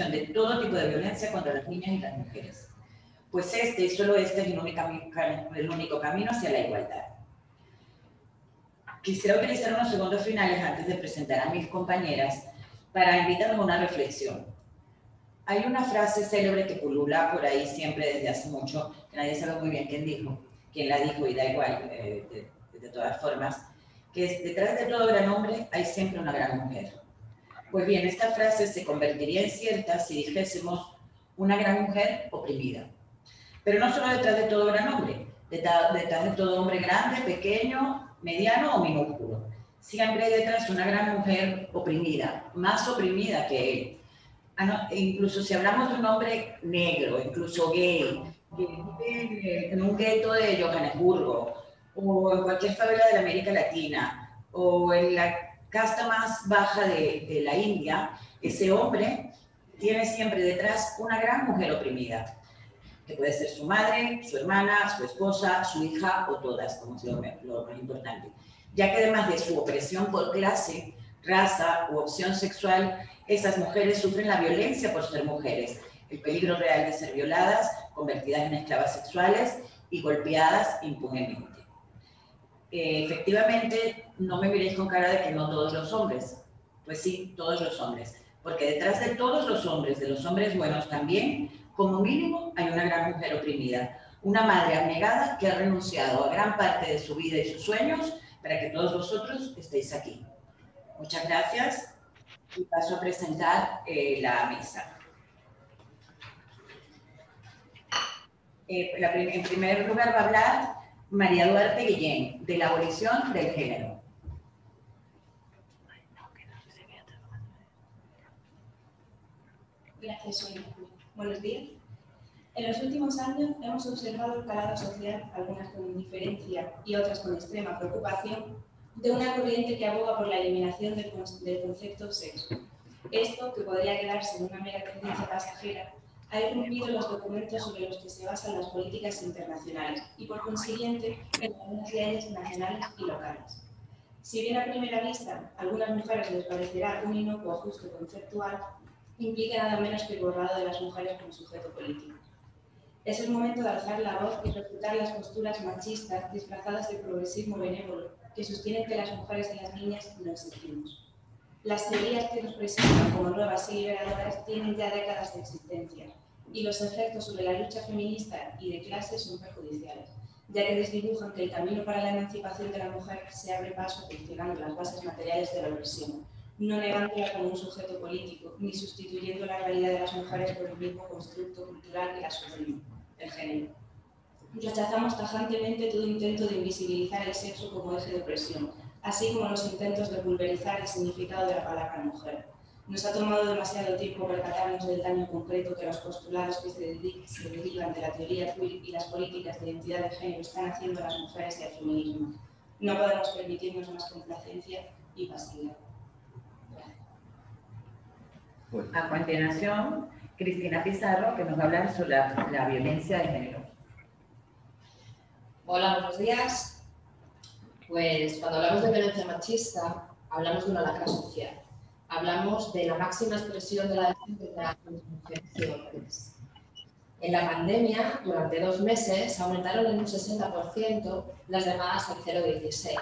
erradicación de todo tipo de violencia contra las niñas y las mujeres. Pues este y solo este es el único camino hacia la igualdad. Quisiera utilizar unos segundos finales antes de presentar a mis compañeras para invitarnos a una reflexión. Hay una frase célebre que pulula por ahí siempre desde hace mucho, que nadie sabe muy bien quién la dijo y da igual, de todas formas, que es: detrás de todo gran hombre hay siempre una gran mujer. Pues bien, esta frase se convertiría en cierta si dijésemos una gran mujer oprimida. Pero no solo detrás de todo gran hombre, detrás de todo hombre grande, pequeño, mediano o minúsculo. Siempre hay detrás una gran mujer oprimida, más oprimida que él. Incluso si hablamos de un hombre negro, incluso gay, que vive en un gueto de Johannesburgo, o en cualquier favela de la América Latina, o en la casta más baja de la India, ese hombre tiene siempre detrás una gran mujer oprimida, que puede ser su madre, su hermana, su esposa, su hija o todas, como es lo más importante. Ya que además de su opresión por clase, raza u opción sexual, esas mujeres sufren la violencia por ser mujeres, el peligro real de ser violadas, convertidas en esclavas sexuales y golpeadas impunemente. Efectivamente, no me miréis con cara de que no todos los hombres. Pues sí, todos los hombres. Porque detrás de todos los hombres, de los hombres buenos también, como mínimo hay una gran mujer oprimida. Una madre abnegada que ha renunciado a gran parte de su vida y sus sueños para que todos vosotros estéis aquí. Muchas gracias y paso a presentar la mesa. En primer lugar va a hablar María Duarte Guillén, de la abolición del género. Gracias, Sonia. Buenos días. En los últimos años hemos observado el calado social, algunas con indiferencia y otras con extrema preocupación, de una corriente que aboga por la eliminación del concepto sexo. Esto, que podría quedarse en una mera tendencia pasajera, ha irrumpido en los documentos sobre los que se basan las políticas internacionales y, por consiguiente, en algunas leyes nacionales y locales. Si bien a primera vista a algunas mujeres les parecerá un inocuo ajuste conceptual, implica nada menos que el borrado de las mujeres como sujeto político. Es el momento de alzar la voz y refutar las posturas machistas disfrazadas de progresismo benévolo que sostienen que las mujeres y las niñas no existimos. Las teorías que nos presentan como nuevas y liberadoras tienen ya décadas de existencia y los efectos sobre la lucha feminista y de clase son perjudiciales, ya que desdibujan que el camino para la emancipación de la mujer se abre paso cuestionando las bases materiales de la opresión, no negándola como un sujeto político, ni sustituyendo la realidad de las mujeres por el mismo constructo cultural que la suprime, el género. Rechazamos tajantemente todo intento de invisibilizar el sexo como eje de opresión, así como los intentos de pulverizar el significado de la palabra mujer. Nos ha tomado demasiado tiempo percatarnos del daño concreto que los postulados que se derivan de la teoría queer y las políticas de identidad de género están haciendo a las mujeres y al feminismo. No podemos permitirnos más complacencia y pasividad. A continuación, Cristina Pizarro, que nos va a hablar sobre la violencia de género. Hola, buenos días. Pues cuando hablamos de violencia machista, hablamos de una lacra social. Hablamos de la máxima expresión de la desigualdad entre mujeres y hombres. En la pandemia, durante 2 meses, aumentaron en un 60% las llamadas al 016.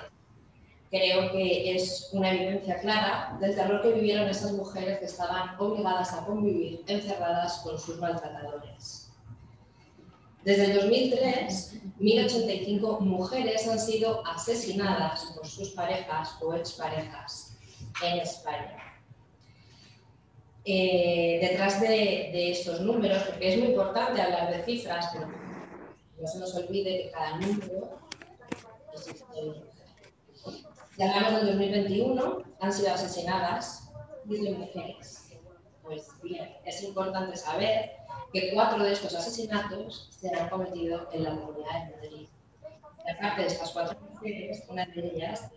Creo que es una evidencia clara del terror que vivieron esas mujeres que estaban obligadas a convivir encerradas con sus maltratadores. Desde el 2003, 1.085 mujeres han sido asesinadas por sus parejas o exparejas en España. Detrás de estos números, porque es muy importante hablar de cifras, pero no se nos olvide que cada número existe una mujer. Si hablamos del 2021, han sido asesinadas 10 mujeres. Pues bien, es importante saber que 4 de estos asesinatos se han cometido en la Comunidad de Madrid. Y aparte de estas 4 mujeres, una de ellas,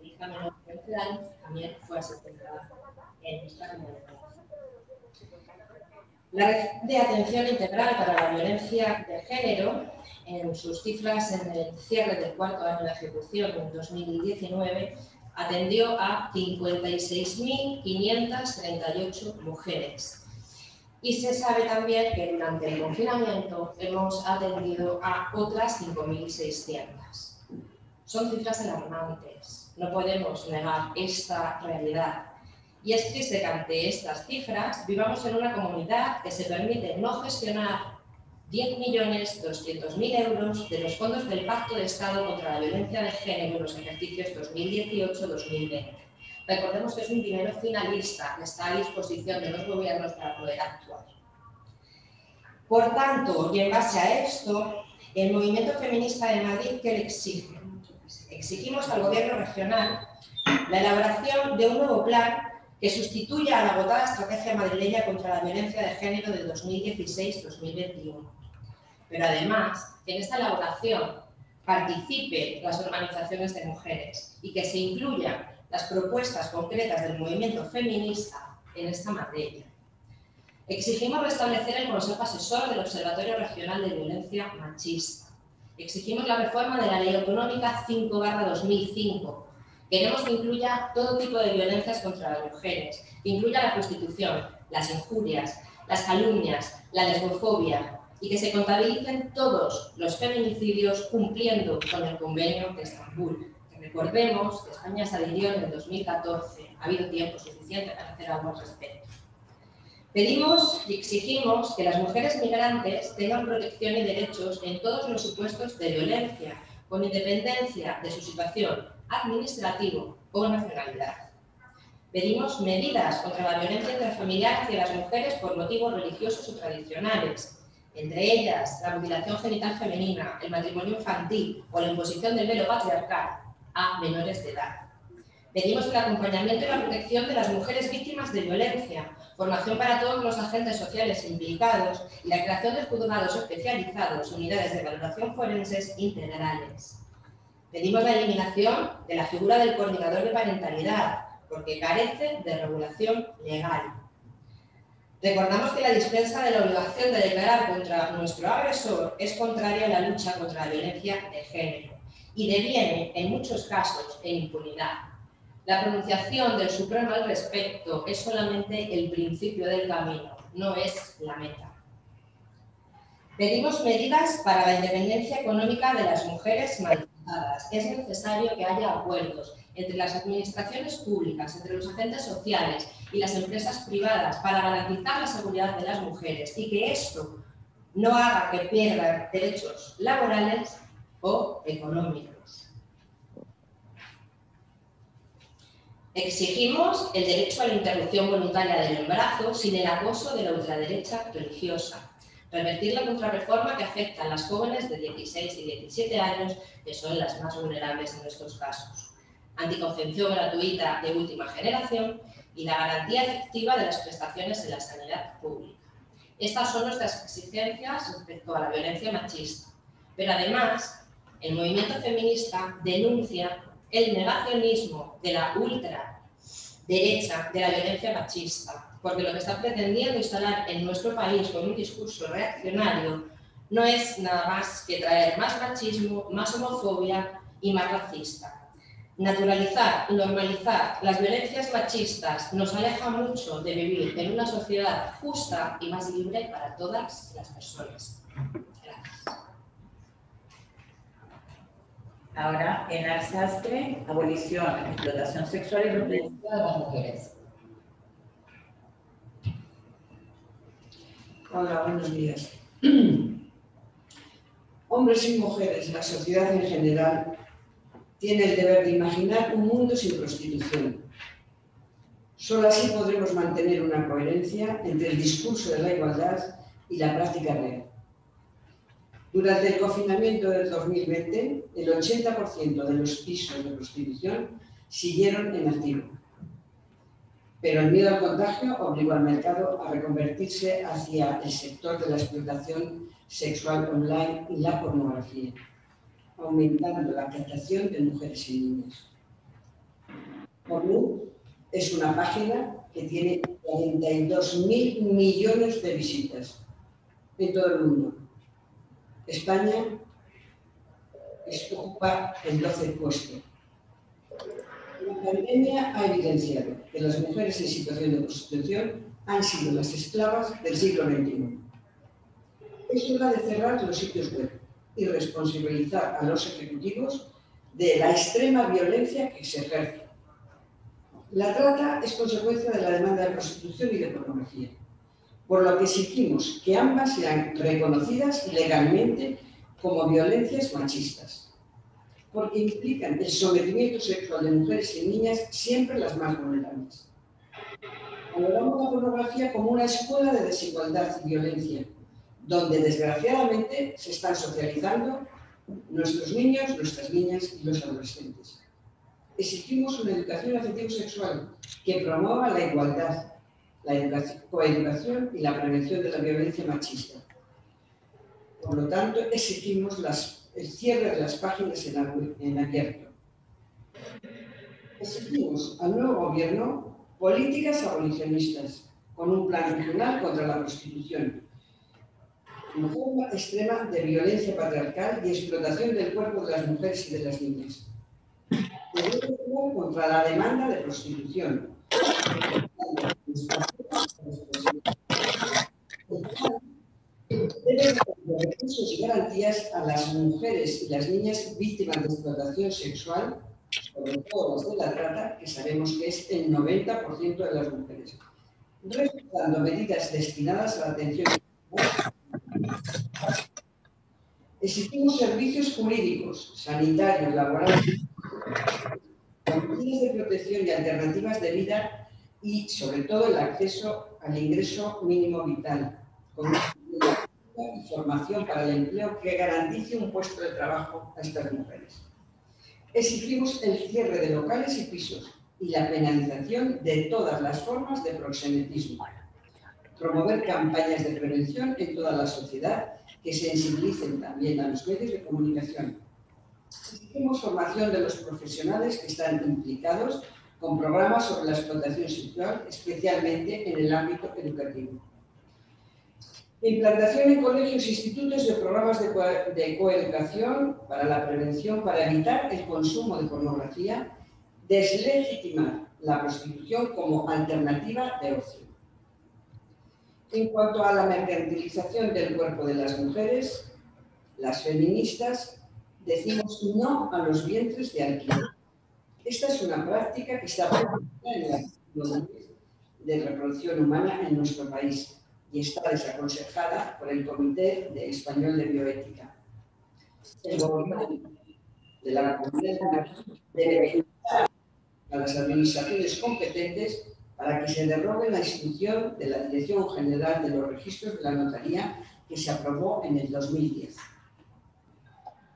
mi hija menor de 11 años, también fue asesinada en nuestra comunidad. La Red de Atención Integral para la Violencia de Género, en sus cifras en el cierre del 4º año de ejecución en 2019, atendió a 56.538 mujeres. Y se sabe también que durante el confinamiento hemos atendido a otras 5.600. Son cifras alarmantes, no podemos negar esta realidad. Y es triste que ante estas cifras vivamos en una comunidad que se permite no gestionar 10.200.000 euros de los fondos del Pacto de Estado contra la Violencia de Género en los ejercicios 2018-2020. Recordemos que es un dinero finalista que está a disposición de los gobiernos para poder actuar. Por tanto, y en base a esto, el movimiento feminista de Madrid, ¿qué le exige? Exigimos al gobierno regional la elaboración de un nuevo plan que sustituya a la agotada estrategia madrileña contra la violencia de género de 2016-2021. Pero además, que en esta elaboración participen las organizaciones de mujeres y que se incluyan las propuestas concretas del movimiento feminista en esta materia. Exigimos restablecer el Consejo Asesor del Observatorio Regional de Violencia Machista. Exigimos la reforma de la Ley Autonómica 5/2005. Queremos que incluya todo tipo de violencias contra las mujeres, que incluya la prostitución, las injurias, las calumnias, la lesbofobia y que se contabilicen todos los feminicidios cumpliendo con el Convenio de Estambul. Recordemos que España se adhirió en el 2014, ha habido tiempo suficiente para hacer algo al respecto. Pedimos y exigimos que las mujeres migrantes tengan protección y derechos en todos los supuestos de violencia, con independencia de su situación administrativa o nacionalidad. Pedimos medidas contra la violencia intrafamiliar hacia las mujeres por motivos religiosos o tradicionales, entre ellas la mutilación genital femenina, el matrimonio infantil o la imposición del velo patriarcal a menores de edad. Pedimos el acompañamiento y la protección de las mujeres víctimas de violencia, formación para todos los agentes sociales implicados y la creación de juzgados especializados, unidades de valoración forenses integrales. Pedimos la eliminación de la figura del coordinador de parentalidad, porque carece de regulación legal. Recordamos que la dispensa de la obligación de declarar contra nuestro agresor es contraria a la lucha contra la violencia de género y deviene, en muchos casos, en impunidad. La pronunciación del Supremo al respecto es solamente el principio del camino, no es la meta. Pedimos medidas para la independencia económica de las mujeres maltratadas. Es necesario que haya acuerdos entre las administraciones públicas, entre los agentes sociales y las empresas privadas para garantizar la seguridad de las mujeres y que esto no haga que pierdan derechos laborales o económicos. Exigimos el derecho a la interrupción voluntaria del embarazo sin el acoso de la ultraderecha religiosa. Revertir la contrarreforma que afecta a las jóvenes de 16 y 17 años, que son las más vulnerables en estos casos. Anticoncepción gratuita de última generación y la garantía efectiva de las prestaciones en la sanidad pública. Estas son nuestras exigencias respecto a la violencia machista. Pero además, el movimiento feminista denuncia el negacionismo de la ultraderecha de la violencia machista, porque lo que está pretendiendo instalar en nuestro país con un discurso reaccionario no es nada más que traer más machismo, más homofobia y más racista. Naturalizar y normalizar las violencias machistas nos aleja mucho de vivir en una sociedad justa y más libre para todas las personas. Gracias. Ahora, Enar Sastre, abolición, explotación sexual y reproductiva de las mujeres. Hola, buenos días. Hombres y mujeres, la sociedad en general, tiene el deber de imaginar un mundo sin prostitución. Solo así podremos mantener una coherencia entre el discurso de la igualdad y la práctica real. Durante el confinamiento del 2020, el 80% de los pisos de prostitución siguieron en activo. Pero el miedo al contagio obligó al mercado a reconvertirse hacia el sector de la explotación sexual online y la pornografía, aumentando la captación de mujeres y niñas. Pornhub es una página que tiene 42.000 millones de visitas en todo el mundo. España ocupa el 12 puesto. La pandemia ha evidenciado que las mujeres en situación de prostitución han sido las esclavas del siglo XXI. Es hora de cerrar los sitios web y responsabilizar a los ejecutivos de la extrema violencia que se ejerce. La trata es consecuencia de la demanda de prostitución y de pornografía, por lo que exigimos que ambas sean reconocidas legalmente como violencias machistas, porque implican el sometimiento sexual de mujeres y niñas, siempre las más vulnerables. Valoramos la pornografía como una escuela de desigualdad y violencia, donde desgraciadamente se están socializando nuestros niños, nuestras niñas y los adolescentes. Exigimos una educación afectivo-sexual que promueva la igualdad, la coeducación y la prevención de la violencia machista. Por lo tanto, exigimos el cierre de las páginas en abierto. Exigimos al nuevo gobierno políticas abolicionistas, con un plan regional contra la prostitución, una forma extrema de violencia patriarcal y explotación del cuerpo de las mujeres y de las niñas. Contra la demanda de prostitución. Debe dar recursos y garantías a las mujeres y las niñas víctimas de explotación sexual, sobre todo las de la trata, que sabemos que es el 90% de las mujeres, respetando medidas destinadas a la atención. Exigimos servicios jurídicos, sanitarios, laborales, medidas de protección y alternativas de vida y, sobre todo, el acceso al ingreso mínimo vital, con una y formación para el empleo que garantice un puesto de trabajo a estas mujeres. Exigimos el cierre de locales y pisos y la penalización de todas las formas de proxenetismo. Promover campañas de prevención en toda la sociedad que sensibilicen también a los medios de comunicación. Exigimos formación de los profesionales que están implicados con programas sobre la explotación sexual, especialmente en el ámbito educativo. Implantación en colegios e institutos de programas de coeducación para la prevención, para evitar el consumo de pornografía, deslegitimar la prostitución como alternativa de ocio. En cuanto a la mercantilización del cuerpo de las mujeres, las feministas decimos no a los vientres de alquiler. Esta es una práctica que está prohibida en la Ley de Reproducción Humana en nuestro país y está desaconsejada por el Comité Español de Bioética. El gobierno de la Comunidad debe instar a las administraciones competentes para que se derogue la instrucción de la Dirección General de los Registros de la Notaría que se aprobó en el 2010.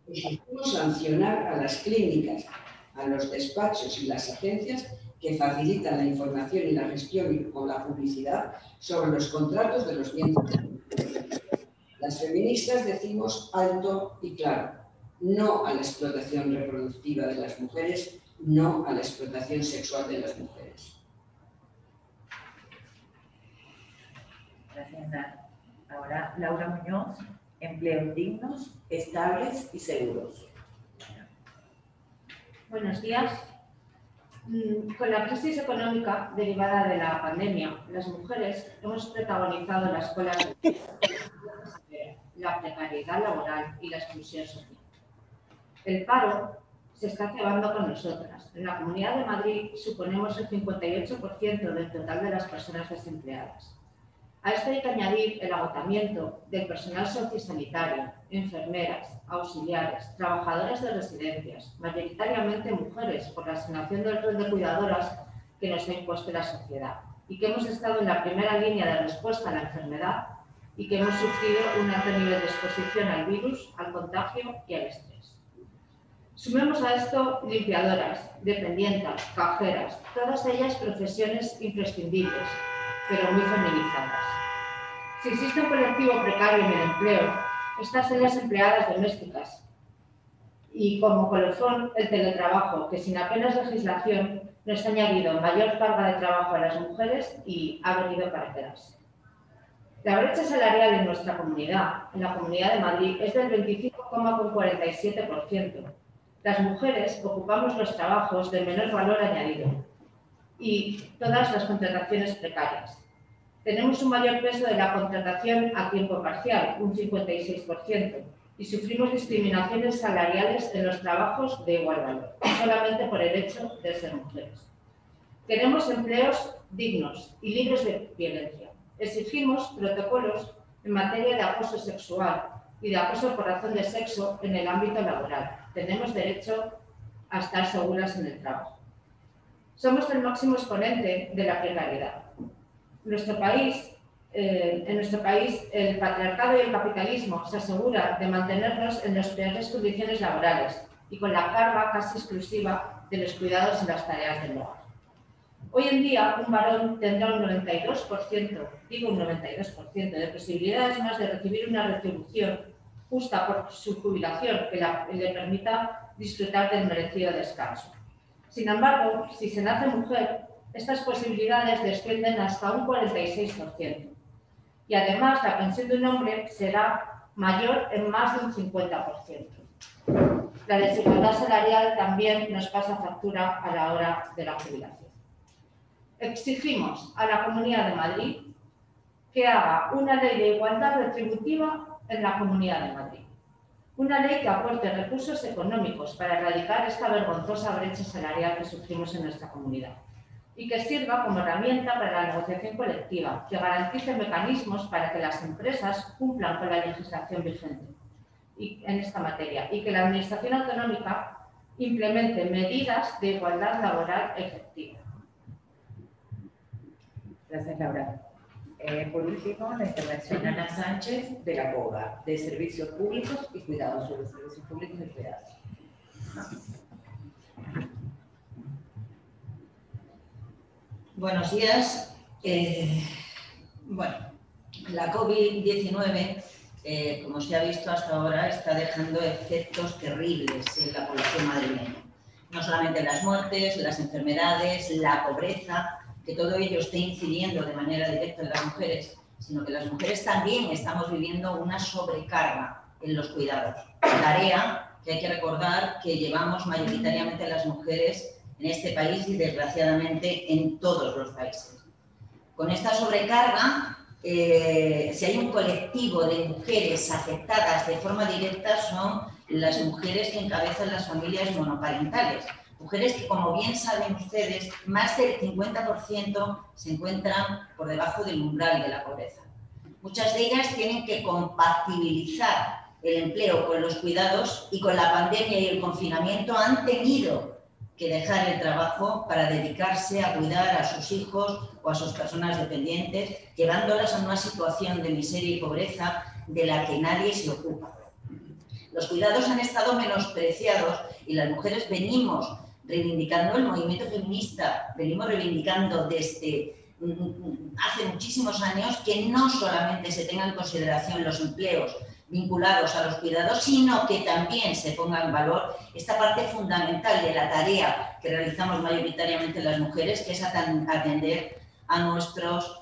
Exigimos sancionar a las clínicas, a los despachos y las agencias que facilitan la información y la gestión con la publicidad sobre los contratos de los vientres. Las feministas decimos alto y claro, no a la explotación reproductiva de las mujeres, no a la explotación sexual de las mujeres. Gracias, Ana. Ahora, Laura Muñoz, empleos dignos, estables y seguros. Buenos días. Con la crisis económica derivada de la pandemia, las mujeres hemos protagonizado las colas de la precariedad laboral y la exclusión social. El paro se está cebando con nosotras. En la Comunidad de Madrid suponemos el 58% del total de las personas desempleadas. A esto hay que añadir el agotamiento del personal sociosanitario, enfermeras, auxiliares, trabajadoras de residencias, mayoritariamente mujeres, por la asignación del rol de cuidadoras que nos ha impuesto la sociedad y que hemos estado en la primera línea de respuesta a la enfermedad y que hemos sufrido un alto nivel de exposición al virus, al contagio y al estrés. Sumemos a esto limpiadoras, dependientas, cajeras, todas ellas profesiones imprescindibles, pero muy feminizadas. Si existe un colectivo precario en el empleo, estas son las empleadas domésticas y como colofón el teletrabajo, que sin apenas legislación nos ha añadido mayor carga de trabajo a las mujeres y ha venido para quedarse. La brecha salarial en nuestra comunidad, en la Comunidad de Madrid, es del 25,47%. Las mujeres ocupamos los trabajos de menor valor añadido y todas las contrataciones precarias. Tenemos un mayor peso de la contratación a tiempo parcial, un 56%, y sufrimos discriminaciones salariales en los trabajos de igual valor, solamente por el hecho de ser mujeres. Queremos empleos dignos y libres de violencia. Exigimos protocolos en materia de acoso sexual y de acoso por razón de sexo en el ámbito laboral. Tenemos derecho a estar seguras en el trabajo. Somos el máximo exponente de la precariedad. En nuestro país, el patriarcado y el capitalismo se aseguran de mantenernos en las peores condiciones laborales y con la carga casi exclusiva de los cuidados en las tareas del hogar. Hoy en día, un varón tendrá un 92%, digo un 92%, de posibilidades más de recibir una retribución justa por su jubilación que le permita disfrutar del merecido descanso. Sin embargo, si se nace mujer, estas posibilidades descienden hasta un 46%. Y además, la pensión de un hombre será mayor en más de un 50%. La desigualdad salarial también nos pasa factura a la hora de la jubilación. Exigimos a la Comunidad de Madrid que haga una ley de igualdad retributiva en la Comunidad de Madrid. Una ley que aporte recursos económicos para erradicar esta vergonzosa brecha salarial que sufrimos en nuestra comunidad y que sirva como herramienta para la negociación colectiva, que garantice mecanismos para que las empresas cumplan con la legislación vigente en esta materia y que la Administración autonómica implemente medidas de igualdad laboral efectiva. Gracias, Laura. Por último, la intervención de Ana Sánchez de la COGA, de Servicios Públicos y Cuidados, sobre Servicios Públicos y Cuidados. Buenos días. Bueno, la COVID-19, como se ha visto hasta ahora, está dejando efectos terribles en la población madrileña. No solamente las muertes, las enfermedades, la pobreza, que todo ello esté incidiendo de manera directa en las mujeres, sino que las mujeres también estamos viviendo una sobrecarga en los cuidados. Tarea que hay que recordar que llevamos mayoritariamente las mujeres en este país y desgraciadamente en todos los países. Con esta sobrecarga, si hay un colectivo de mujeres afectadas de forma directa, son las mujeres que encabezan las familias monoparentales. Mujeres que, como bien saben ustedes, más del 50% se encuentran por debajo del umbral de la pobreza. Muchas de ellas tienen que compatibilizar el empleo con los cuidados y con la pandemia y el confinamiento han tenido que dejar el trabajo para dedicarse a cuidar a sus hijos o a sus personas dependientes, llevándolas a una situación de miseria y pobreza de la que nadie se ocupa. Los cuidados han estado menospreciados y las mujeres venimos reivindicando, el movimiento feminista, venimos reivindicando desde hace muchísimos años que no solamente se tengan en consideración los empleos vinculados a los cuidados, sino que también se ponga en valor esta parte fundamental de la tarea que realizamos mayoritariamente las mujeres, que es atender a nuestros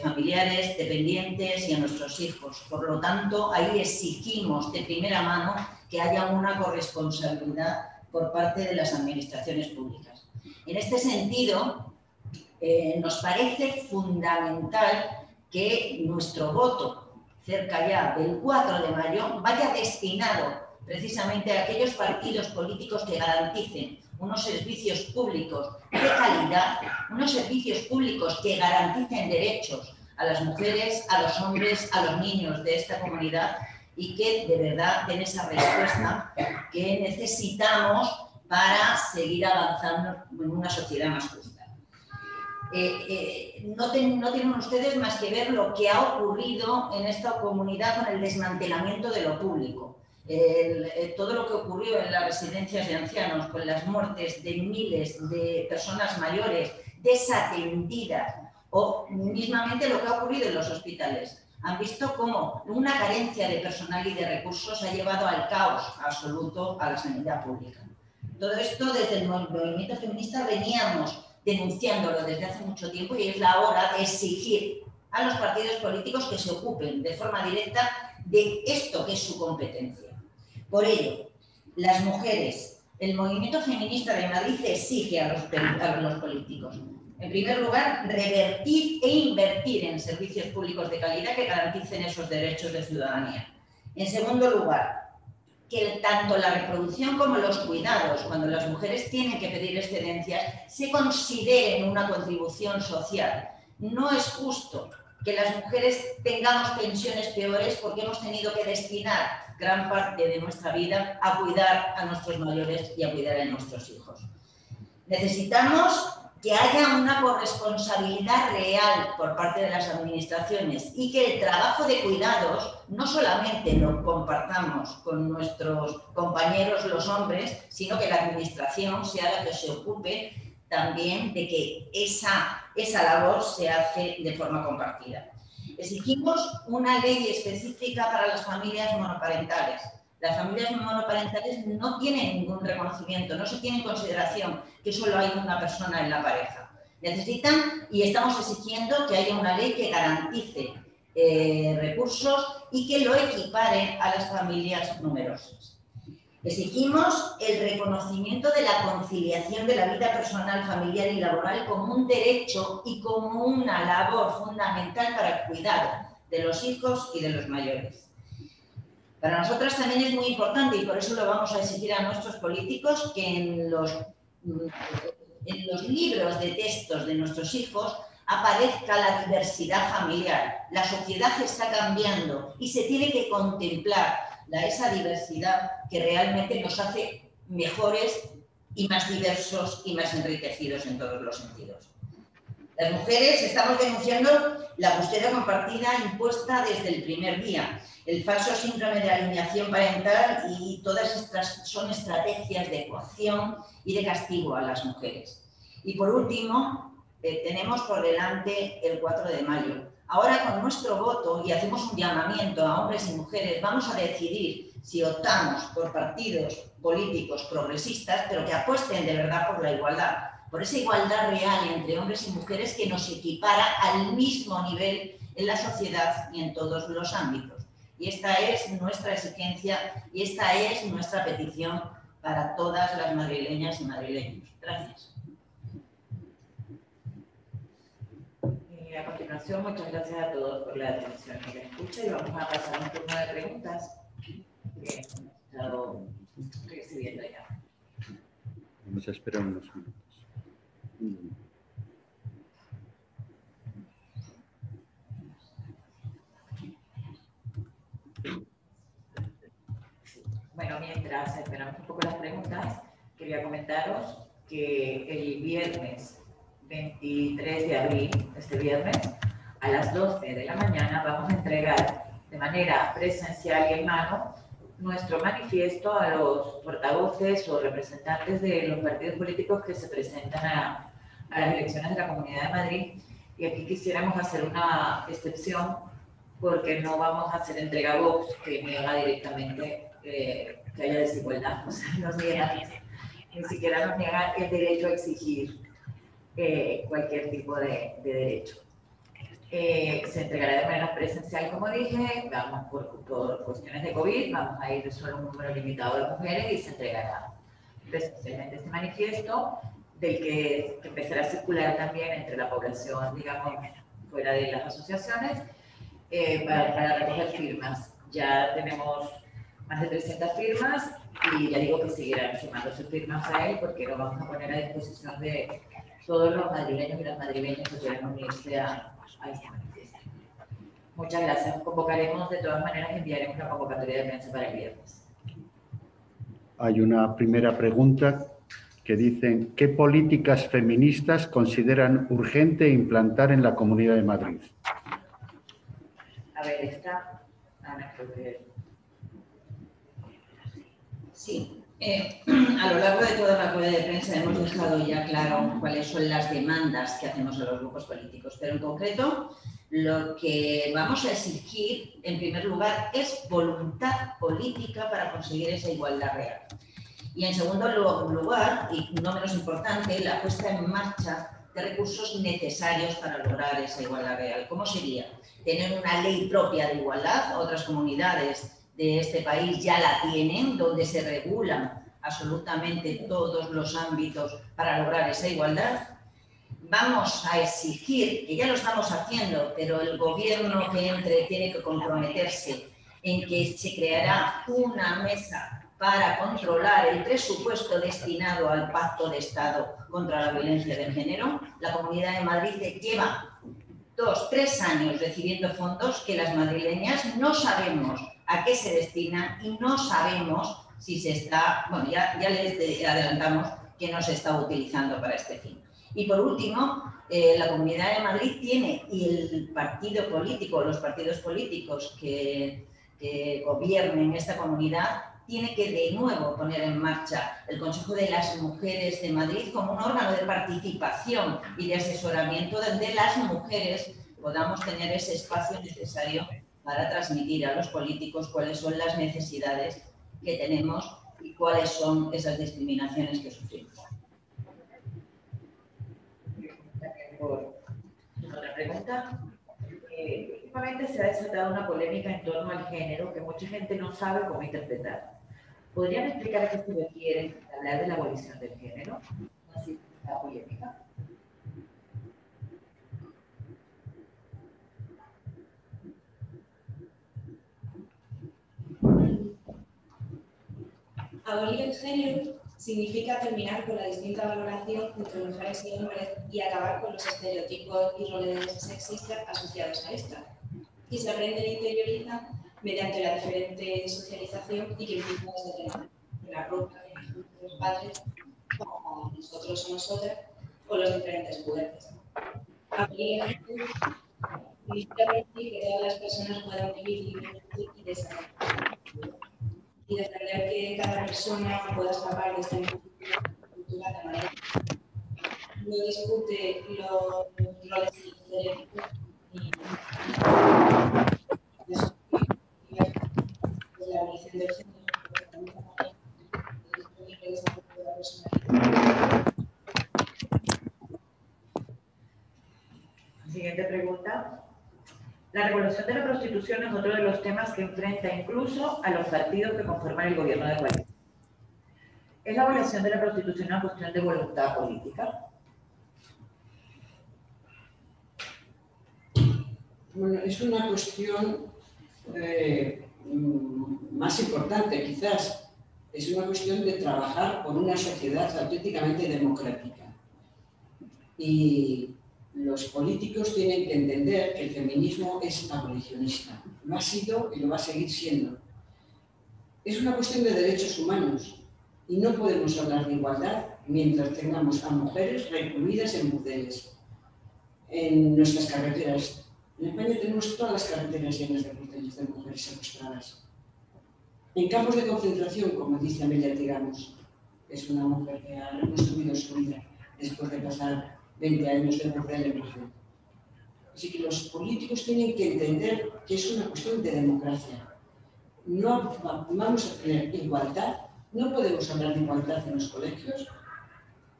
familiares, dependientes y a nuestros hijos. Por lo tanto, ahí exigimos de primera mano que haya una corresponsabilidad por parte de las administraciones públicas. En este sentido, nos parece fundamental que nuestro voto, cerca ya del 4 de mayo, vaya destinado precisamente a aquellos partidos políticos que garanticen unos servicios públicos de calidad, unos servicios públicos que garanticen derechos a las mujeres, a los hombres, a los niños de esta comunidad y que de verdad den esa respuesta que necesitamos para seguir avanzando en una sociedad más justa. No tienen ustedes más que ver lo que ha ocurrido en esta comunidad con el desmantelamiento de lo público. Todo lo que ocurrió en las residencias de ancianos, con las muertes de miles de personas mayores desatendidas, o mismamente lo que ha ocurrido en los hospitales. Han visto cómo una carencia de personal y de recursos ha llevado al caos absoluto a la sanidad pública. Todo esto desde el movimiento feminista veníamos denunciándolo desde hace mucho tiempo y es la hora de exigir a los partidos políticos que se ocupen de forma directa de esto que es su competencia. Por ello, las mujeres, el movimiento feminista de Madrid exige a los políticos, En primer lugar, revertir e invertir en servicios públicos de calidad que garanticen esos derechos de ciudadanía. En segundo lugar, que tanto la reproducción como los cuidados, cuando las mujeres tienen que pedir excedencias, se consideren una contribución social. No es justo que las mujeres tengamos pensiones peores porque hemos tenido que destinar gran parte de nuestra vida a cuidar a nuestros mayores y a cuidar a nuestros hijos. Necesitamos que haya una corresponsabilidad real por parte de las administraciones y que el trabajo de cuidados no solamente lo compartamos con nuestros compañeros los hombres, sino que la administración sea la que se ocupe también de que esa labor se hace de forma compartida. Exigimos una ley específica para las familias monoparentales. Las familias monoparentales no tienen ningún reconocimiento, no se tiene en consideración que solo hay una persona en la pareja. Necesitan y estamos exigiendo que haya una ley que garantice recursos y que lo equipare a las familias numerosas. Exigimos el reconocimiento de la conciliación de la vida personal, familiar y laboral como un derecho y como una labor fundamental para el cuidado de los hijos y de los mayores. Para nosotras también es muy importante y por eso lo vamos a exigir a nuestros políticos que en los libros de textos de nuestros hijos aparezca la diversidad familiar. La sociedad está cambiando y se tiene que contemplar esa diversidad que realmente nos hace mejores y más diversos y más enriquecidos en todos los sentidos. Las mujeres estamos denunciando la custodia compartida impuesta desde el primer día, el falso síndrome de alienación parental y todas estas son estrategias de coacción y de castigo a las mujeres. Y por último, tenemos por delante el 4 de mayo. Ahora con nuestro voto, y hacemos un llamamiento a hombres y mujeres, vamos a decidir si optamos por partidos políticos progresistas, pero que apuesten de verdad por la igualdad, por esa igualdad real entre hombres y mujeres que nos equipara al mismo nivel en la sociedad y en todos los ámbitos. Y esta es nuestra exigencia y esta es nuestra petición para todas las madrileñas y madrileños. Gracias. A continuación, muchas gracias a todos por la atención y la escucha y vamos a pasar a un turno de preguntas que hemos estado recibiendo ya. Vamos a esperar unos minutos. Bueno, mientras esperamos un poco las preguntas, quería comentaros que el viernes 23 de abril, este viernes, a las 12 de la mañana vamos a entregar de manera presencial y en mano nuestro manifiesto a los portavoces o representantes de los partidos políticos que se presentan a las elecciones de la Comunidad de Madrid. Y aquí quisiéramos hacer una excepción porque no vamos a hacer entrega Vox que niega directamente que haya desigualdad, o sea, nos niega, ni siquiera nos niega el derecho a exigir cualquier tipo de derecho. Se entregará de manera presencial, como dije, vamos por cuestiones de COVID, vamos a ir solo un número limitado de mujeres y se entregará presencialmente este manifiesto, del que empezará a circular también entre la población, digamos, fuera de las asociaciones, para recoger firmas. Ya tenemos más de 300 firmas y ya digo que seguirán sumándose firmas a él porque lo vamos a poner a disposición de todos los madrileños y las madrileñas que quieran unirse a este manifiesto. Muchas gracias. Convocaremos, de todas maneras, enviaremos la convocatoria de prensa para el viernes. Hay una primera pregunta que dice: ¿qué políticas feministas consideran urgente implantar en la Comunidad de Madrid? A ver, esta... Sí, a lo largo de toda la rueda de prensa hemos dejado ya claro cuáles son las demandas que hacemos a los grupos políticos, pero en concreto lo que vamos a exigir en primer lugar es voluntad política para conseguir esa igualdad real. Y en segundo lugar, y no menos importante, la puesta en marcha de recursos necesarios para lograr esa igualdad real. ¿Cómo sería? Tener una ley propia de igualdad. Otras comunidades de este país ya la tienen, donde se regulan absolutamente todos los ámbitos para lograr esa igualdad. vamos a exigir, que ya lo estamos haciendo, pero el gobierno que entre tiene que comprometerse en que se creará una mesa para controlar el presupuesto destinado al Pacto de Estado contra la violencia de género. La Comunidad de Madrid lleva 2, 3 años recibiendo fondos que las madrileñas no sabemos a qué se destinan y no sabemos si se está, bueno, ya les adelantamos que no se está utilizando para este fin. Y por último, la Comunidad de Madrid tiene, y el partido político, los partidos políticos que gobiernen esta comunidad, tiene que de nuevo poner en marcha el Consejo de las Mujeres de Madrid como un órgano de participación y de asesoramiento donde las mujeres podamos tener ese espacio necesario para transmitir a los políticos cuáles son las necesidades que tenemos y cuáles son esas discriminaciones que sufrimos. Otra pregunta. Últimamente se ha desatado una polémica en torno al género que mucha gente no sabe cómo interpretar. ¿Podrían explicar a qué se refiere hablar de la abolición del género? Así la polémica. Abolir el género significa terminar con la distinta valoración entre mujeres y hombres y acabar con los estereotipos y roles sexistas asociados a esta. Y se aprenden e interiorizan mediante la diferente socialización y que implica desde la ropa de los padres, como nosotros o nosotras, o los diferentes juguetes. Abolir el género significa permitir que todas las personas puedan vivir libremente y desarrollarse. Y defender que cada persona pueda escapar de esta cultura de manera no discute los roles y estereotipos ni la abolición del género, porque también el desarrollo de la personalidad. Siguiente pregunta. La regulación de la prostitución es otro de los temas que enfrenta incluso a los partidos que conforman el gobierno de coalición. ¿Es la abolición de la prostitución una cuestión de voluntad política? Bueno, es una cuestión más importante, quizás. Es una cuestión de trabajar por una sociedad auténticamente democrática. Y los políticos tienen que entender que el feminismo es abolicionista. Lo ha sido y lo va a seguir siendo. Es una cuestión de derechos humanos y no podemos hablar de igualdad mientras tengamos a mujeres recluidas en burdeles, en nuestras carreteras. En España tenemos todas las carreteras llenas de burdeles de mujeres secuestradas. En campos de concentración, como dice Amelia Tiramos, que es una mujer que ha reconstruido su vida después de pasar 20 años de burdel en burdel. Así que los políticos tienen que entender que es una cuestión de democracia. No vamos a tener igualdad, no podemos hablar de igualdad en los colegios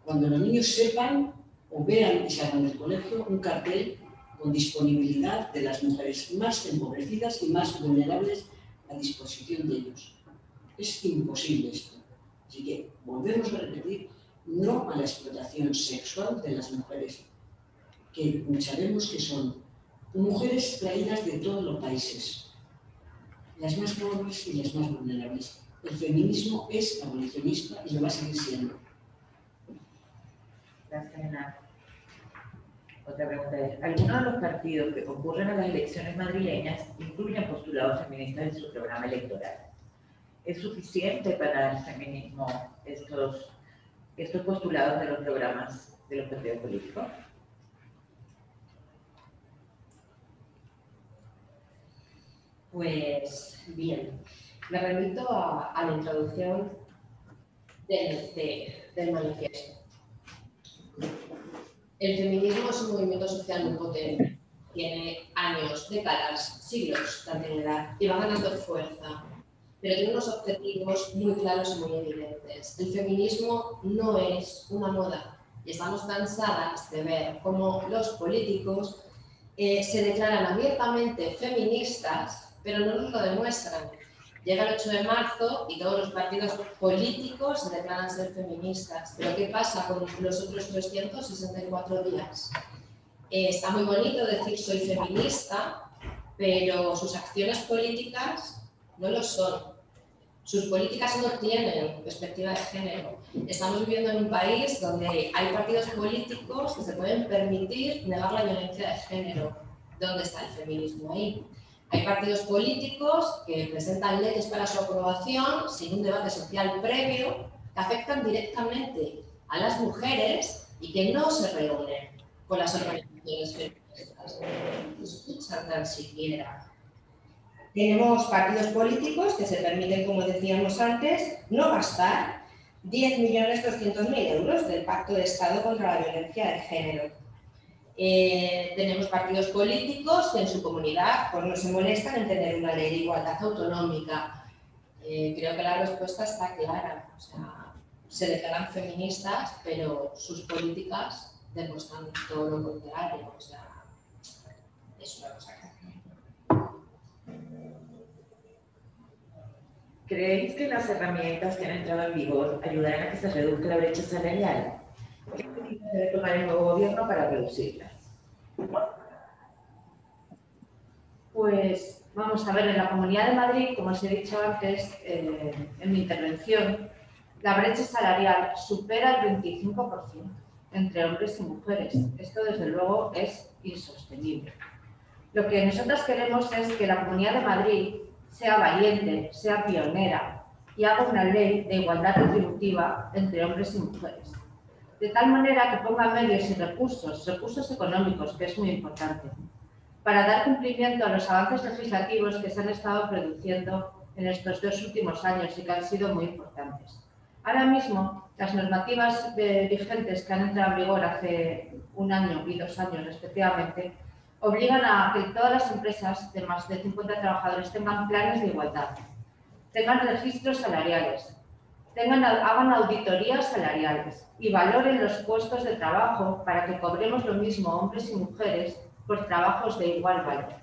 cuando los niños sepan o vean y salgan del colegio un cartel con disponibilidad de las mujeres más empobrecidas y más vulnerables a disposición de ellos. Es imposible esto. Así que volvemos a repetir, no a la explotación sexual de las mujeres, que sabemos que son mujeres traídas de todos los países, las más pobres y las más vulnerables. El feminismo es abolicionista y lo va a seguir siendo. Gracias, Ana. Otra pregunta es, ¿algunos de los partidos que concurren a las elecciones madrileñas incluyen postulados feministas en su programa electoral? ¿Es suficiente para el feminismo estos postulados de los programas de los partidos políticos? Pues bien, me remito a la introducción del manifiesto. El feminismo es un movimiento social muy potente, tiene años, décadas, siglos de antigüedad y va ganando fuerza, pero tiene unos objetivos muy claros y muy evidentes. El feminismo no es una moda y estamos cansadas de ver cómo los políticos se declaran abiertamente feministas, pero no nos lo demuestran. Llega el 8 de marzo y todos los partidos políticos se declaran ser feministas. Pero ¿qué pasa con los otros 364 días? Está muy bonito decir soy feminista, pero sus acciones políticas no lo son. Sus políticas no tienen perspectiva de género. Estamos viviendo en un país donde hay partidos políticos que se pueden permitir negar la violencia de género. ¿Dónde está el feminismo ahí? Hay partidos políticos que presentan leyes para su aprobación sin un debate social previo que afectan directamente a las mujeres y que no se reúnen con las organizaciones feministas. No escuchan tan siquiera. Tenemos partidos políticos que se permiten, como decíamos antes, no gastar 10.200.000 euros del Pacto de Estado contra la Violencia de Género. Tenemos partidos políticos que en su comunidad pues, no se molestan en tener una ley de igualdad autonómica. Creo que la respuesta está clara. O sea, se declaran feministas, pero sus políticas demuestran todo lo contrario. O sea, es una cosa que... ¿Creéis que las herramientas que han entrado en vigor ayudarán a que se reduzca la brecha salarial? ¿Qué medidas debe tomar el nuevo gobierno para reducirlas? Pues vamos a ver, en la Comunidad de Madrid, como os he dicho antes en mi intervención, la brecha salarial supera el 25% entre hombres y mujeres. Esto, desde luego, es insostenible. Lo que nosotros queremos es que la Comunidad de Madrid sea valiente, sea pionera y haga una ley de igualdad retributiva entre hombres y mujeres. De tal manera que ponga medios y recursos económicos, que es muy importante, para dar cumplimiento a los avances legislativos que se han estado produciendo en estos 2 últimos años y que han sido muy importantes. Ahora mismo, las normativas vigentes que han entrado en vigor hace 1 año y 2 años respectivamente, obligan a que todas las empresas de más de 50 trabajadores tengan planes de igualdad, tengan registros salariales, hagan auditorías salariales y valoren los puestos de trabajo para que cobremos lo mismo hombres y mujeres por trabajos de igual valor.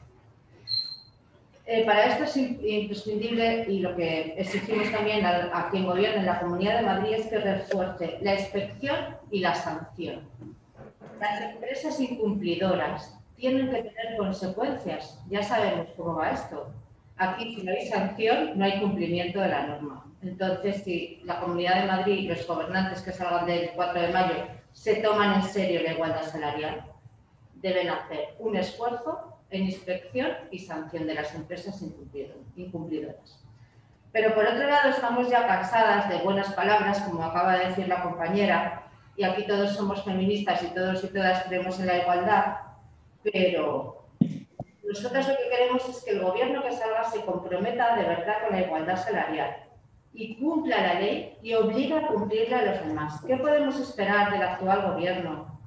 Para esto es imprescindible, y lo que exigimos también a quien gobierna en la Comunidad de Madrid, es que refuerce la inspección y la sanción. Las empresas incumplidoras tienen que tener consecuencias. Ya sabemos cómo va esto. Aquí, si no hay sanción, no hay cumplimiento de la norma. Entonces, si la Comunidad de Madrid y los gobernantes que salgan del 4 de mayo se toman en serio la igualdad salarial, deben hacer un esfuerzo en inspección y sanción de las empresas incumplidoras. Pero, por otro lado, estamos ya cansadas de buenas palabras, como acaba de decir la compañera, y aquí todos somos feministas y todos y todas creemos en la igualdad, pero nosotros lo que queremos es que el gobierno que salga se comprometa de verdad con la igualdad salarial y cumpla la ley y obliga a cumplirla a los demás. ¿Qué podemos esperar del actual gobierno?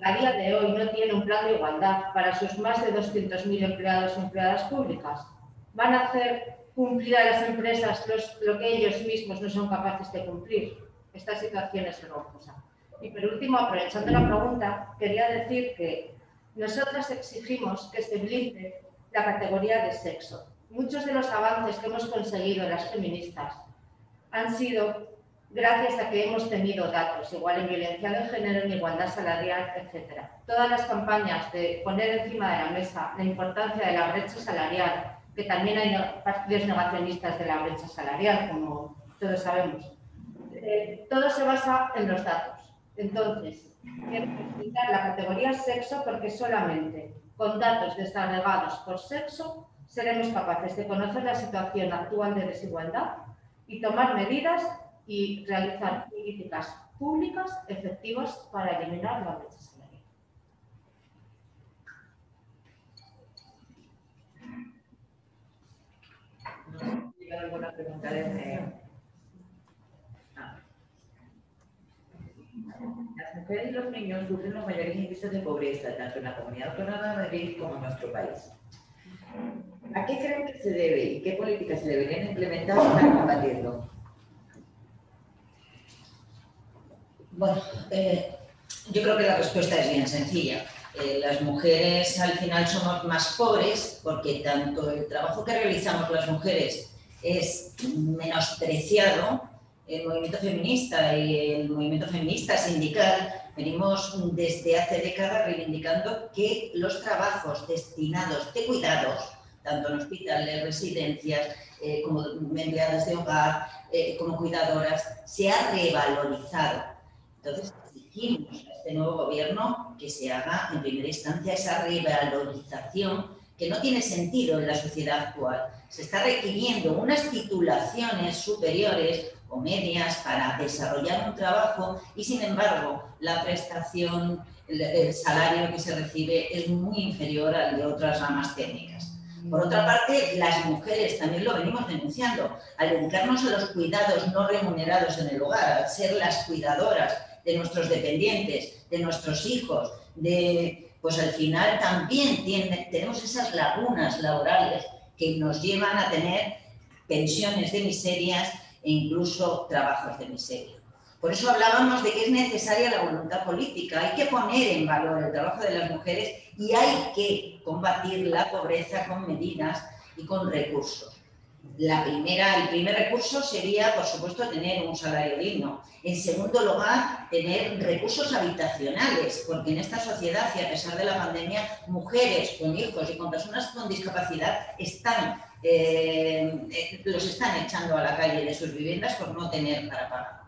A día de hoy no tiene un plan de igualdad para sus más de 200.000 empleados y empleadas públicas. Van a hacer cumplir a las empresas lo que ellos mismos no son capaces de cumplir. Esta situación es vergonzosa. Y por último, aprovechando la pregunta, quería decir que nosotras exigimos que se blinde la categoría de sexo. Muchos de los avances que hemos conseguido las feministas han sido gracias a que hemos tenido datos, igual en violencia de género, en igualdad salarial, etc. Todas las campañas de poner encima de la mesa la importancia de la brecha salarial, que también hay partidos negacionistas de la brecha salarial, como todos sabemos, todo se basa en los datos. Entonces, quiero explicar la categoría sexo porque solamente con datos desagregados por sexo seremos capaces de conocer la situación actual de desigualdad y tomar medidas y realizar políticas públicas efectivas para eliminar la brecha salarial. ¿Tiene alguna pregunta desde...? Las mujeres y los niños sufren los mayores índices de pobreza, tanto en la Comunidad Autónoma de Madrid como en nuestro país. ¿A qué creen que se debe y qué políticas se deberían implementar para combatirlo? Bueno, yo creo que la respuesta es bien sencilla. Las mujeres al final somos más pobres porque tanto el trabajo que realizamos las mujeres es menospreciado, el movimiento feminista y el movimiento feminista sindical venimos desde hace décadas reivindicando que los trabajos destinados de cuidados, tanto en hospitales, residencias, como empleadas de hogar, como cuidadoras, se ha revalorizado. Entonces, exigimos a este nuevo gobierno que se haga en primera instancia esa revalorización que no tiene sentido en la sociedad actual. Se está requiriendo unas titulaciones superiores o medias para desarrollar un trabajo y, sin embargo, la prestación, el salario que se recibe es muy inferior al de otras ramas técnicas. Por otra parte, las mujeres, también lo venimos denunciando, al dedicarnos a los cuidados no remunerados en el hogar, al ser las cuidadoras de nuestros dependientes, de nuestros hijos, pues al final también tenemos esas lagunas laborales que nos llevan a tener pensiones de miserias e incluso trabajos de miseria. Por eso hablábamos de que es necesaria la voluntad política, hay que poner en valor el trabajo de las mujeres y hay que combatir la pobreza con medidas y con recursos. El primer recurso sería, por supuesto, tener un salario digno. En segundo lugar, tener recursos habitacionales, porque en esta sociedad, y a pesar de la pandemia, mujeres con hijos y con personas con discapacidad los están echando a la calle de sus viviendas por no tener para pagar.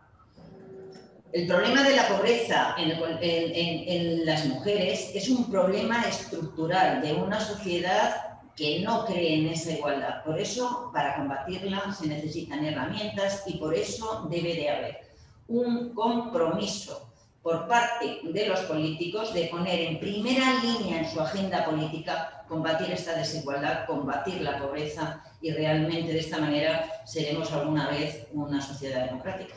El problema de la pobreza en las mujeres es un problema estructural de una sociedad que no cree en esa igualdad. Por eso, para combatirla, se necesitan herramientas y por eso debe de haber un compromiso por parte de los políticos de poner en primera línea en su agenda política combatir esta desigualdad, combatir la pobreza y realmente de esta manera seremos alguna vez una sociedad democrática.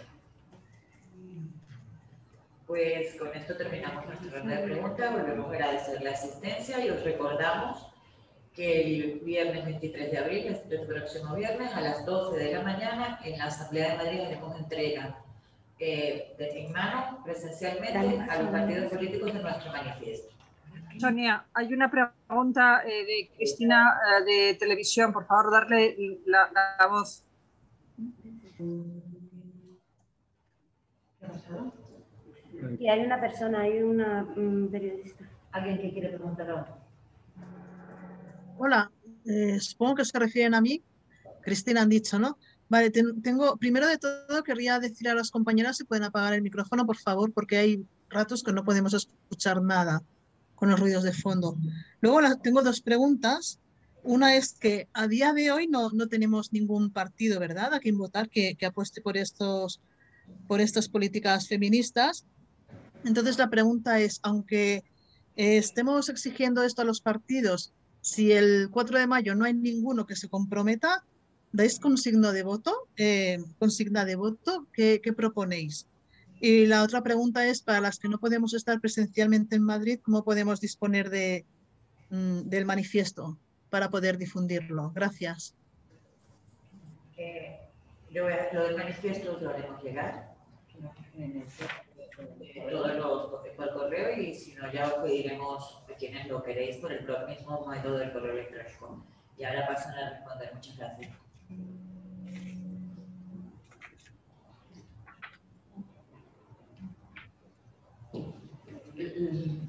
Pues con esto terminamos nuestra ronda de preguntas. Volvemos a agradecer la asistencia y os recordamos que el viernes 23 de abril, este próximo viernes, a las 12 de la mañana, en la Asamblea de Madrid haremos entrega en mano, presencialmente, a los partidos políticos de nuestro manifiesto. Sonia, hay una pregunta de Cristina de Televisión. Por favor, darle la voz. Y hay una persona, hay una periodista. ¿Alguien que quiere preguntar algo? Hola, supongo que se refieren a mí. Cristina han dicho, ¿no? Vale, primero de todo querría decir a las compañeras si pueden apagar el micrófono, por favor, porque hay ratos que no podemos escuchar nada con los ruidos de fondo. Luego tengo dos preguntas. Una es que a día de hoy no tenemos ningún partido, ¿verdad?, a quien votar que apueste por estas políticas feministas. Entonces la pregunta es, aunque estemos exigiendo esto a los partidos, si el 4 de mayo no hay ninguno que se comprometa, ¿dais consigna de voto? ¿Qué proponéis? Y la otra pregunta es, para las que no podemos estar presencialmente en Madrid, ¿cómo podemos disponer del manifiesto para poder difundirlo? Gracias. Lo del manifiesto lo haremos llegar por correo y si no ya os pediremos a quienes lo queréis por el mismo método del correo electrónico. Y ahora pasan a responder. Muchas gracias.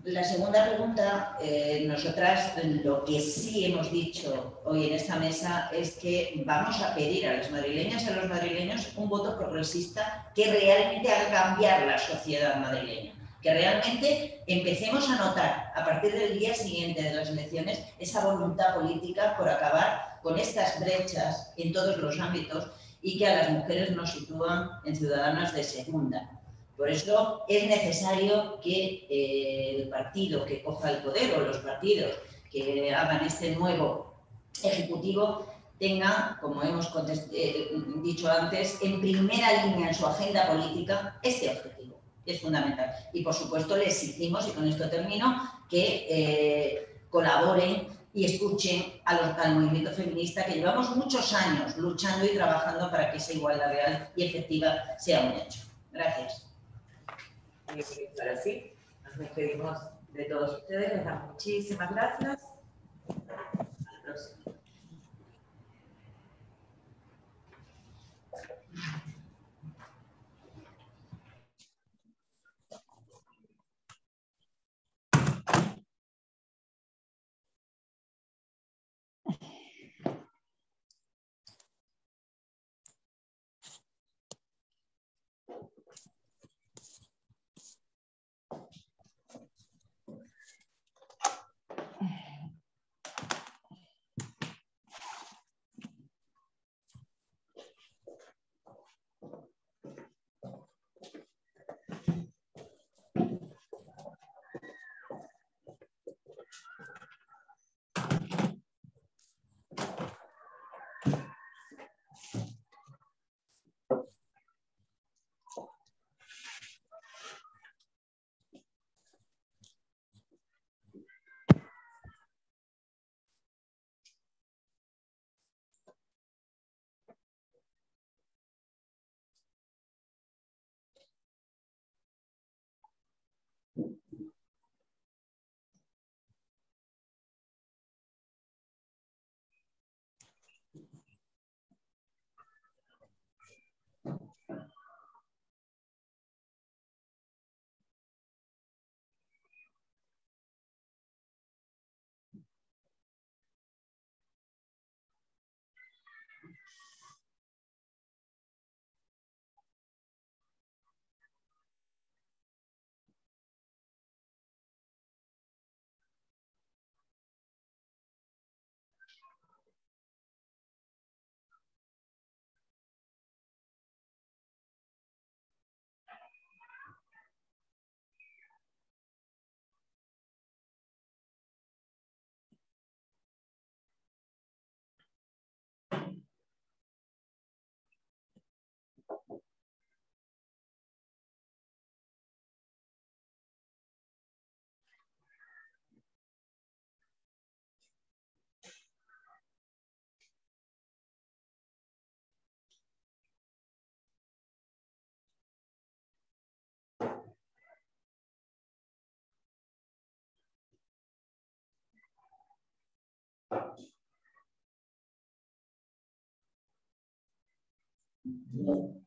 La segunda pregunta, nosotras lo que sí hemos dicho hoy en esta mesa es que vamos a pedir a las madrileñas y a los madrileños un voto progresista que realmente haga cambiar la sociedad madrileña, que realmente empecemos a notar a partir del día siguiente de las elecciones esa voluntad política por acabar con estas brechas en todos los ámbitos y que a las mujeres nos sitúan en ciudadanas de segunda. Por eso es necesario que el partido que coja el poder o los partidos que hagan este nuevo ejecutivo tengan, como hemos dicho antes, en primera línea en su agenda política este objetivo. Es fundamental. Y por supuesto le exigimos, y con esto termino, que colaboren y escuchen al movimiento feminista, que llevamos muchos años luchando y trabajando para que esa igualdad real y efectiva sea un hecho. Gracias. Y ahora sí, nos despedimos de todos ustedes. Les damos muchísimas gracias. Hasta la próxima. No.